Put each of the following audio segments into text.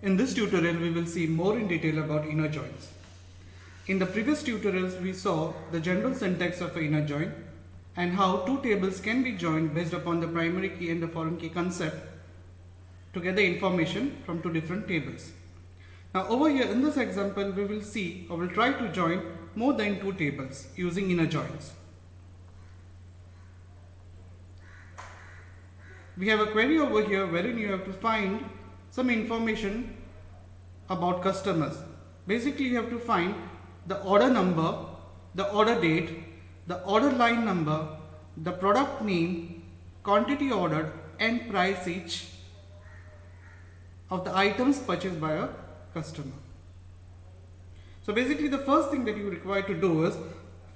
In this tutorial, we will see more in detail about inner joins. In the previous tutorials, we saw the general syntax of an inner join and how two tables can be joined based upon the primary key and the foreign key concept to get the information from two different tables. Now over here in this example, we will see or will try to join more than two tables using inner joins. We have a query over here wherein you have to find some information about customers. Basically, you have to find the order number, the order date, the order line number, the product name, quantity ordered and price each of the items purchased by a customer. So basically the first thing that you require to do is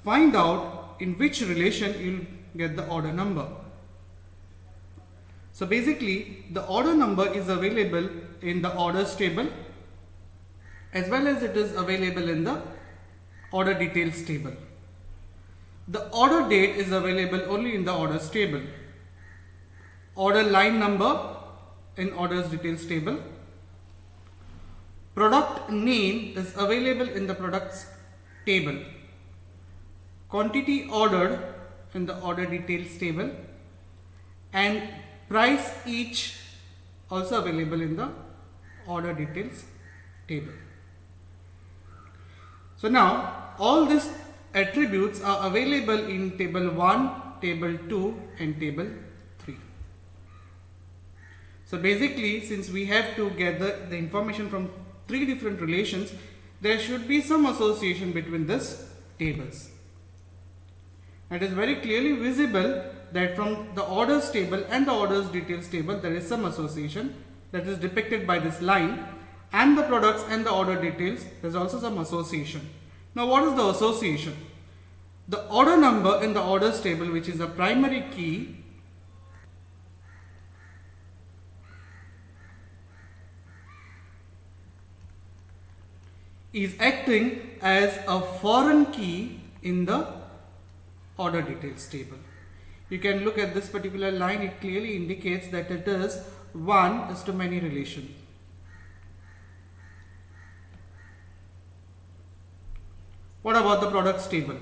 find out in which relation you will get the order number. So basically the order number is available in the orders table as well as it is available in the order details table. The order date is available only in the orders table. Order line number in orders details table. Product name is available in the products table. Quantity ordered in the order details table and price each also available in the order details table. So now all these attributes are available in table 1, table 2 and table 3. So basically, since we have to gather the information from three different relations, there should be some association between these tables. It is very clearly visible that from the orders table and the orders details table there is some association that is depicted by this line, and the products and the order details there is also some association. Now what is the association? The order number in the orders table, which is a primary key, is acting as a foreign key in the order details table. You can look at this particular line, it clearly indicates that it is one-to-many relation. What about the products table?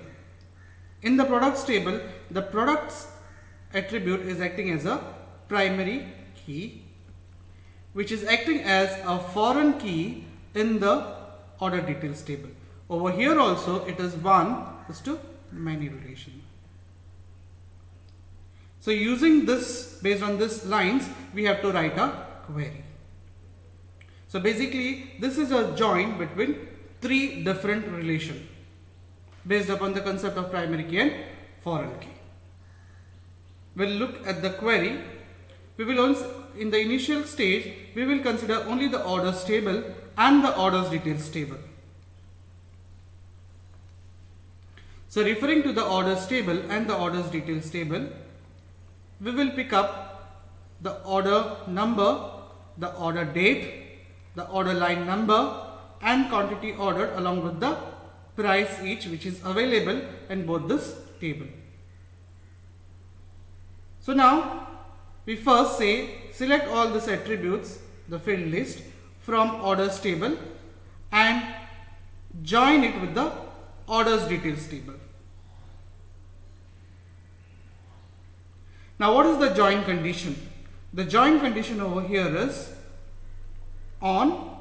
In the products table, the products attribute is acting as a primary key, which is acting as a foreign key in the order details table. Over here also it is one-to-many relation. So using this, based on this lines, we have to write a query. So basically this is a join between three different relations based upon the concept of primary key and foreign key. We'll look at the query. We will also, in the initial stage, we will consider only the orders table and the orders details table. So referring to the orders table and the orders details table, we will pick up the order number, the order date, the order line number and quantity ordered along with the price each, which is available in both this table. So now we first say select all these attributes, the field list, from orders table and join it with the orders details table. Now what is the join condition? The join condition over here is on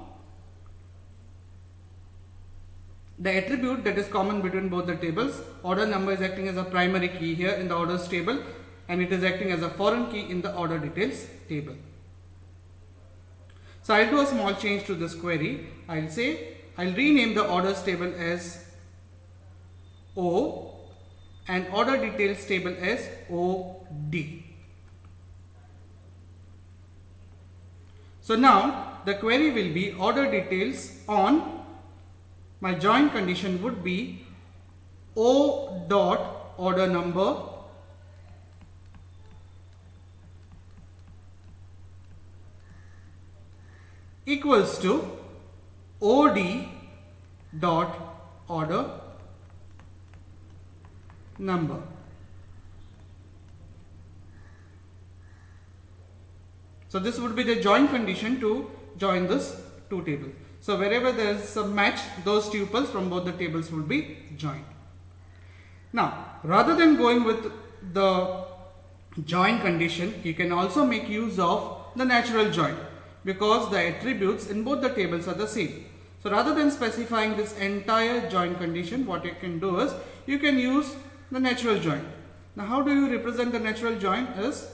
the attribute that is common between both the tables. Order number is acting as a primary key here in the orders table and it is acting as a foreign key in the order details table. So I'll do a small change to this query. I'll rename the orders table as O and order details table as OD. So now the query will be order details on, my join condition would be O dot order number equals to OD dot order number. So this would be the join condition to join this two tables. So wherever there is a match, those tuples from both the tables will be joined. Now, rather than going with the join condition, you can also make use of the natural join, because the attributes in both the tables are the same. So rather than specifying this entire join condition, what you can do is you can use the natural join. Now how do you represent the natural join? Is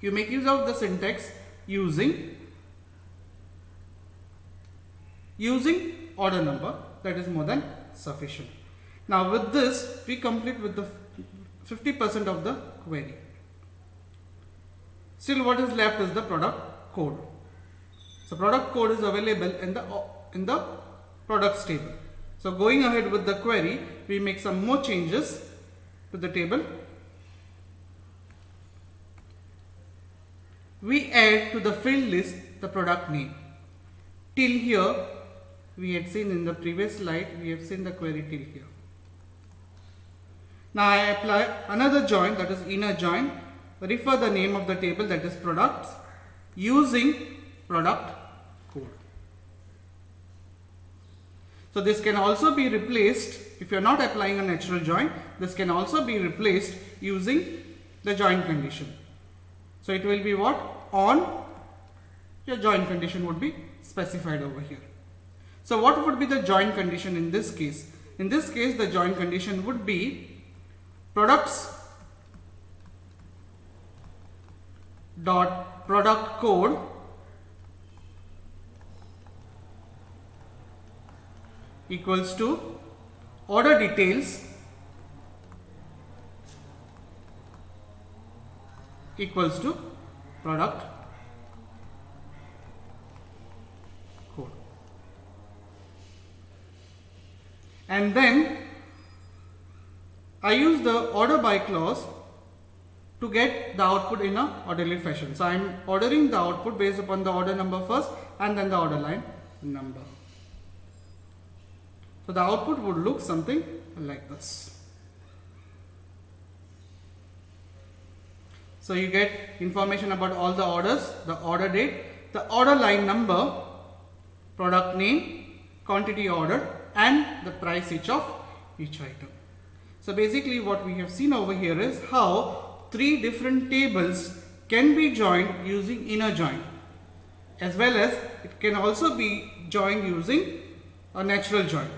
you make use of the syntax using order number, that is more than sufficient. Now with this we complete with the 50% of the query. Still what is left is the product code. So product code is available in the products table. So going ahead with the query, we make some more changes to the table. We add to the field list the product name. Till here we had seen in the previous slide, we have seen the query till here. Now I apply another join, that is inner join, refer the name of the table, that is products, using product code. So this can also be replaced, if you are not applying a natural join, this can also be replaced using the join condition. So it will be what? On, your join condition would be specified over here. So what would be the join condition in this case? In this case the join condition would be products dot product code equals to order details equals to product code. And then I use the order by clause to get the output in a orderly fashion. So I am ordering the output based upon the order number first and then the order line number. So the output would look something like this. So you get information about all the orders, the order date, the order line number, product name, quantity ordered, and the price each of each item. So basically what we have seen over here is how three different tables can be joined using inner join, as well as it can also be joined using a natural join.